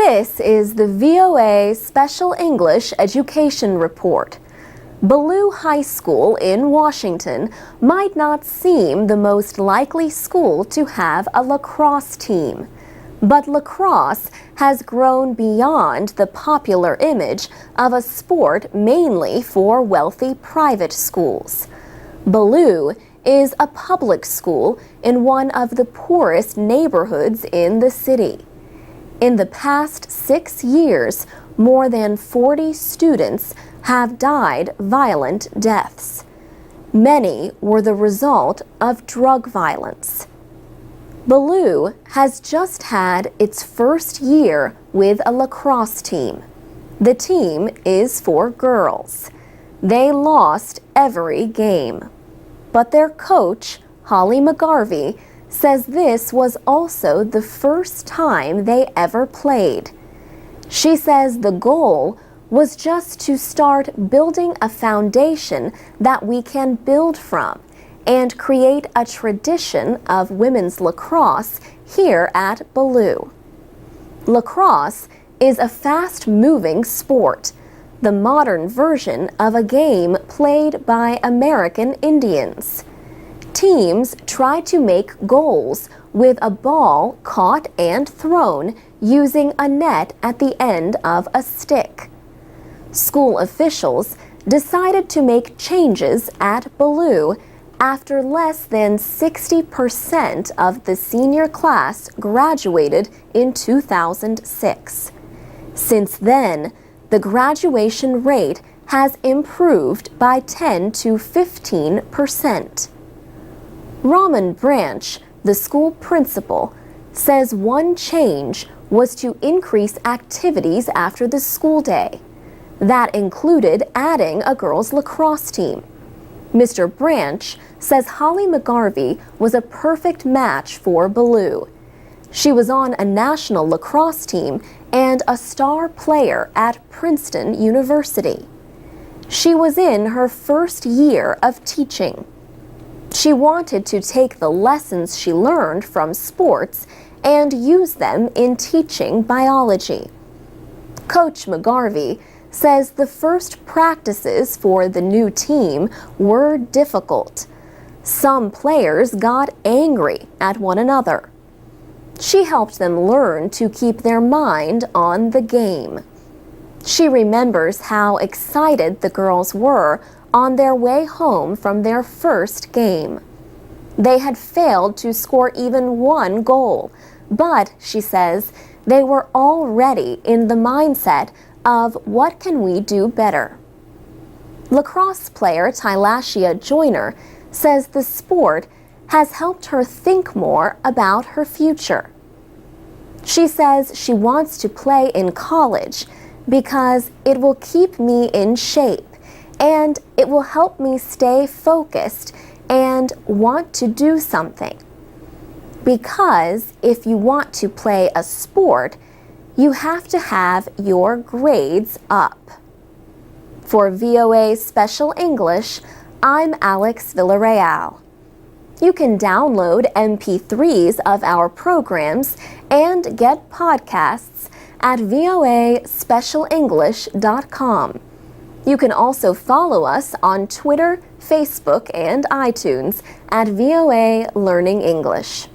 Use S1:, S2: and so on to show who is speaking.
S1: This is the VOA Special English Education Report. Ballou High School in Washington might not seem the most likely school to have a lacrosse team, but lacrosse has grown beyond the popular image of a sport mainly for wealthy private schools. Ballou is a public school in one of the poorest neighborhoods in the city. In the past 6 years, more than 40 students have died violent deaths. Many were the result of drug violence. Ballou has just had its first year with a lacrosse team. The team is for girls. They lost every game. But their coach, Holly McGarvey, says this was also the first time they ever played. She says the goal was just to start building a foundation that we can build from and create a tradition of women's lacrosse here at Ballou. Lacrosse is a fast-moving sport, the modern version of a game played by American Indians. Teams try to make goals with a ball caught and thrown using a net at the end of a stick. School officials decided to make changes at Ballou after less than 60% of the senior class graduated in 2006. Since then, the graduation rate has improved by 10 to 15%. Raman Branch, the school principal, says one change was to increase activities after the school day. That included adding a girls' lacrosse team. Mr. Branch says Holly McGarvey was a perfect match for Ballou. She was on a national lacrosse team and a star player at Princeton University. She was in her first year of teaching. She wanted to take the lessons she learned from sports and use them in teaching biology. Coach McGarvey says the first practices for the new team were difficult. Some players got angry at one another. She helped them learn to keep their mind on the game. She remembers how excited the girls were on their way home from their first game. They had failed to score even one goal, but, she says, they were already in the mindset of what can we do better. Lacrosse player Tylashia Joyner says the sport has helped her think more about her future. She says she wants to play in college because it will keep me in shape and it will help me stay focused and want to do something. Because if you want to play a sport, you have to have your grades up. For VOA Special English, I'm Alex Villarreal. You can download MP3s of our programs and get podcasts at voaspecialenglish.com. You can also follow us on Twitter, Facebook, and iTunes at VOA Learning English.